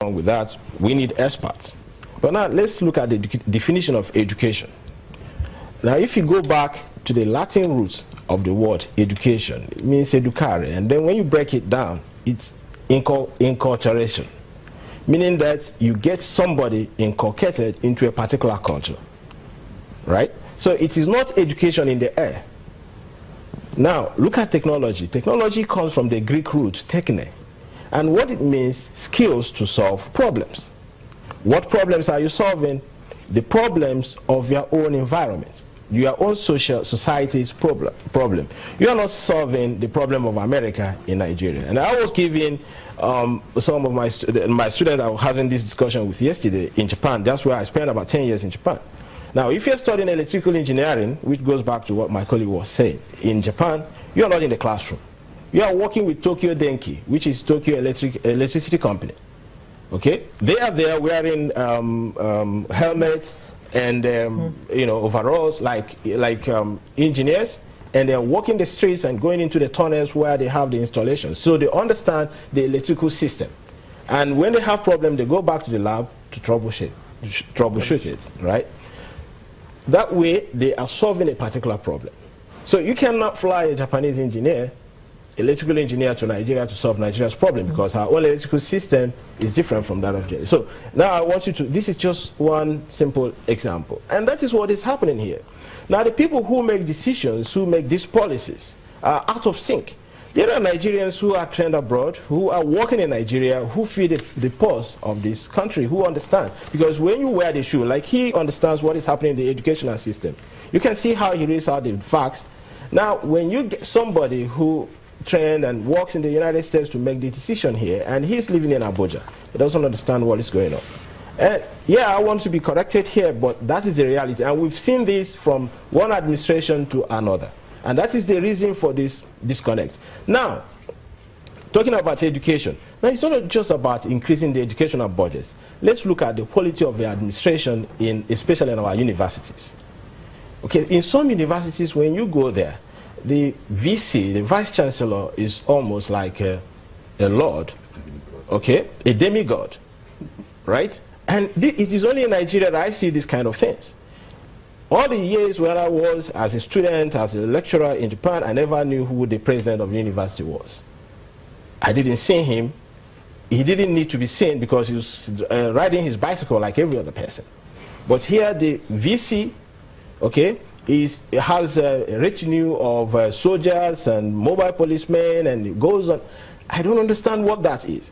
wrong with that. We need experts. But now let's look at the definition of education. Now, if you go back to the Latin roots of the word education, it means educare, and then when you break it down, it's inculturation, meaning that you get somebody inculcated into a particular culture, right? So it is not education in the air. Now, look at technology. Technology comes from the Greek root techne, and what it means, skills to solve problems. What problems are you solving? The problems of your own environment, your own society's problem. You are not solving the problem of America in Nigeria. And I was giving some of my students I was having this discussion with yesterday in Japan. That's where I spent about 10 years in Japan. Now, if you're studying electrical engineering, which goes back to what my colleague was saying, in Japan, you're not in the classroom. You are working with Tokyo Denki, which is Tokyo Electricity Company. Okay, they are there wearing helmets and overalls like engineers, and they are walking the streets and going into the tunnels where they have the installation. So they understand the electrical system, and when they have problem, they go back to the lab to troubleshoot it, right? That way, they are solving a particular problem. So you cannot fly a Japanese engineer, electrical engineer, to Nigeria to solve Nigeria's problem, because our own electrical system is different from that of Nigeria. So now I want you to, this is just one simple example, and that is what is happening here. Now the people who make decisions, who make these policies, are out of sync. There are Nigerians who are trained abroad, who are working in Nigeria, who feel the pulse of this country, who understand. Because when you wear the shoe, like he understands what is happening in the educational system, you can see how he reads out the facts. Now, when you get somebody who trained and works in the United States to make the decision here, and he's living in Abuja, he doesn't understand what is going on. And yeah, I want to be corrected here, but that is the reality. And we've seen this from one administration to another. And that is the reason for this disconnect. Now, talking about education, now it's not just about increasing the educational budgets. Let's look at the quality of the administration, especially in our universities. Okay, in some universities, when you go there, the VC, the Vice Chancellor, is almost like a lord, okay, a demigod, right? And it is only in Nigeria that I see these kind of things. All the years where I was as a student, as a lecturer in Japan, I never knew who the president of the university was. I didn't see him. He didn't need to be seen because he was riding his bicycle like every other person. But here the VC, okay, has a retinue of soldiers and mobile policemen, and it goes on. I don't understand what that is.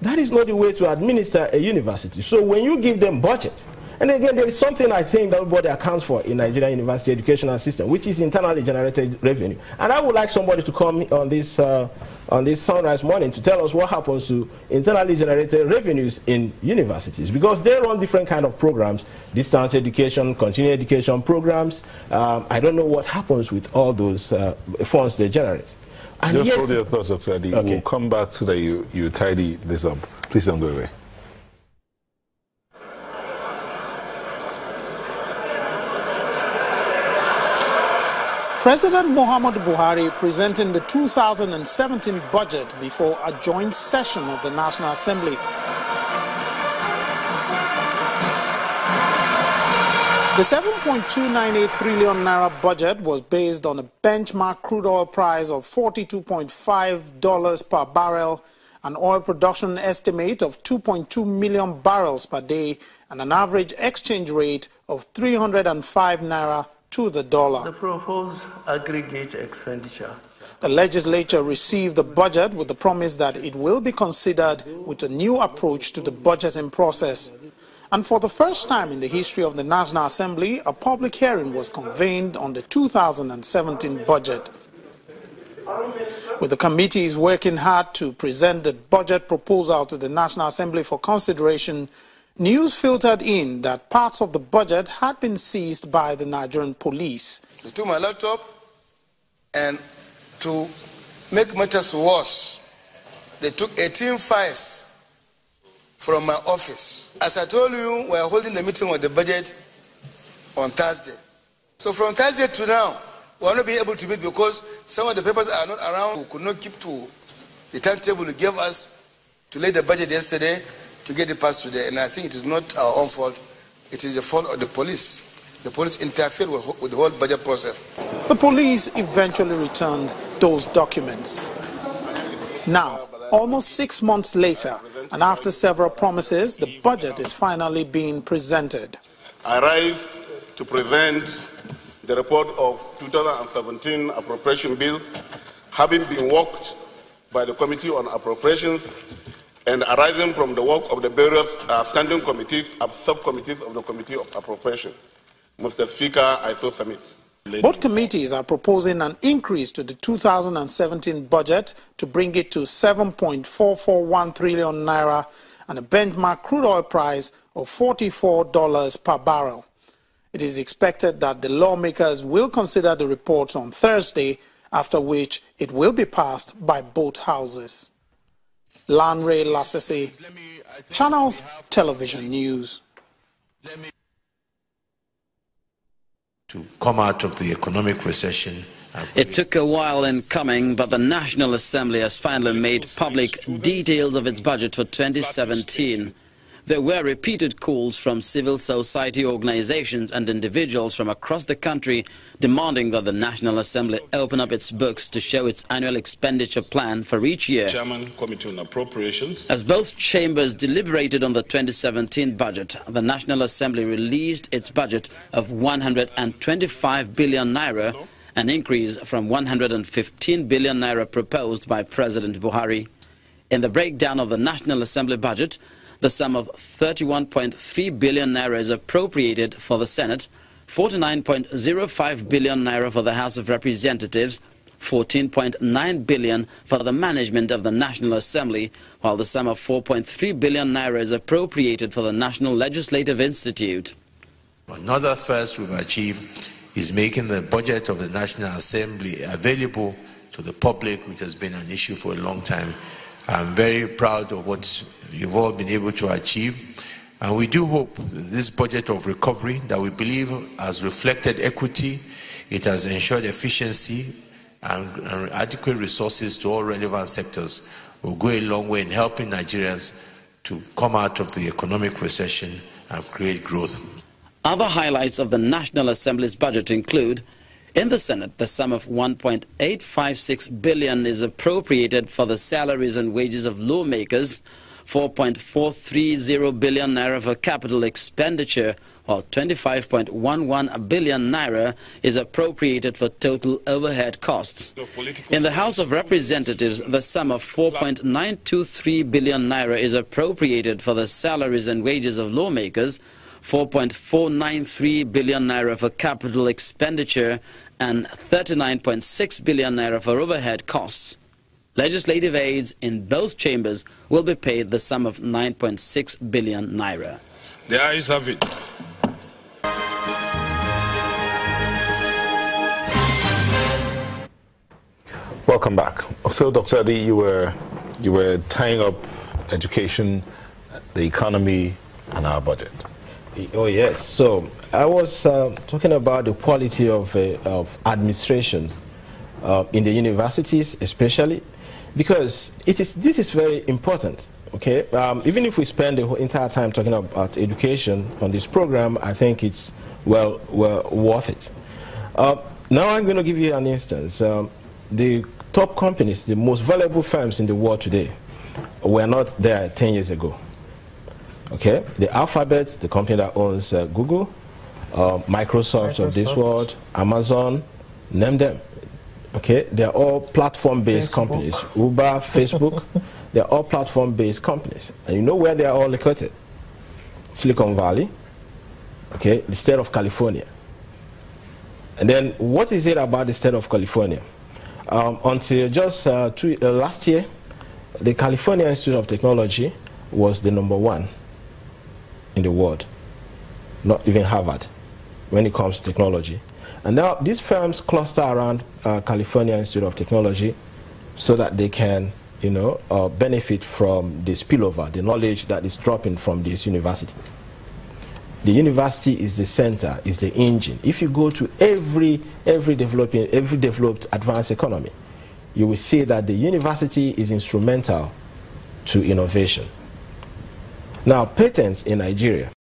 That is not the way to administer a university. So when you give them budget, and again, there is something I think that everybody accounts for in Nigerian university educational system, which is internally generated revenue. And I would like somebody to come on this sunrise morning to tell us what happens to internally generated revenues in universities, because they run different kind of programs, distance education, continuing education programs. I don't know what happens with all those funds they generate. And just hold your thoughts, Dr. Adi. Okay. We'll come back so that you tidy this up. Please don't go away. President Muhammadu Buhari presenting the 2017 budget before a joint session of the National Assembly. The 7.298 trillion naira budget was based on a benchmark crude oil price of $42.5 per barrel, an oil production estimate of 2.2 million barrels per day, and an average exchange rate of 305 naira to the dollar. The proposed aggregate expenditure. The legislature received the budget with the promise that it will be considered with a new approach to the budgeting process. And for the first time in the history of the National Assembly, a public hearing was convened on the 2017 budget. With the committees working hard to present the budget proposal to the National Assembly for consideration, news filtered in that parts of the budget had been seized by the Nigerian police. They took my laptop, and to make matters worse, they took 18 files from my office. As I told you, we are holding the meeting on the budget on Thursday. So from Thursday to now, we will not be able to meet because some of the papers are not around. We could not keep to the timetable you gave us to lay the budget yesterday. to get it passed today, and I think it is not our own fault. It is the fault of the police. The police interfered with the whole budget process. The police eventually returned those documents. Now, almost 6 months later, and after several promises, the budget is finally being presented. I rise to present the report of 2017 Appropriation Bill, having been worked by the Committee on Appropriations and arising from the work of the various standing committees and subcommittees of the Committee of Appropriation. Mr. Speaker, I so submit. Both committees are proposing an increase to the 2017 budget to bring it to 7.441 trillion naira and a benchmark crude oil price of $44 per barrel. It is expected that the lawmakers will consider the reports on Thursday, after which it will be passed by both houses. Lanre Lasese, Channels Television News. To come out of the economic recession. It took a while in coming, but the National Assembly has finally made public details of its budget for 2017. There were repeated calls from civil society organizations and individuals from across the country demanding that the National Assembly open up its books to show its annual expenditure plan for each year. Chairman, Committee on Appropriations. As both chambers deliberated on the 2017 budget, the National Assembly released its budget of 125 billion naira, an increase from 115 billion naira proposed by President Buhari. In the breakdown of the National Assembly budget, the sum of 31.3 billion naira is appropriated for the Senate, 49.05 billion naira for the House of Representatives, 14.9 billion for the management of the National Assembly, while the sum of 4.3 billion naira is appropriated for the National Legislative Institute. Another first we've achieved is making the budget of the National Assembly available to the public, which has been an issue for a long time. I'm very proud of what you've all been able to achieve. And we do hope this budget of recovery that we believe has reflected equity, it has ensured efficiency and adequate resources to all relevant sectors will go a long way in helping Nigerians to come out of the economic recession and create growth. Other highlights of the National Assembly's budget include: in the Senate, the sum of 1.856 billion is appropriated for the salaries and wages of lawmakers, 4.430 billion naira for capital expenditure, while 25.11 billion naira is appropriated for total overhead costs. In the House of Representatives, the sum of 4.923 billion naira is appropriated for the salaries and wages of lawmakers, 4.493 billion naira for capital expenditure, and 39.6 billion naira for overhead costs. Legislative aides in both chambers will be paid the sum of 9.6 billion naira. The ayes have it. Welcome back. So, Dr. Adi, you were tying up education, the economy, and our budget. Oh yes. So I was talking about the quality of administration in the universities, especially because this is very important. Okay. Even if we spend the whole entire time talking about education on this program, I think it's well worth it. Now I'm going to give you an instance. The top companies, the most valuable firms in the world today, were not there 10 years ago. Okay, the Alphabet, the company that owns Google, Microsoft of this world, Amazon, name them. Okay, they're all platform-based companies. Uber, Facebook, they're all platform-based companies. And you know where they are all located? Silicon Valley, okay, the state of California. And then what is it about the state of California? Until just last year, the California Institute of Technology was the #1 in the world, not even Harvard, when it comes to technology. And now these firms cluster around California Institute of Technology so that they can, benefit from the spillover, the knowledge that is dropping from this university. The university is the center, is the engine. If you go to every developed advanced economy, you will see that the university is instrumental to innovation. Now, patents in Nigeria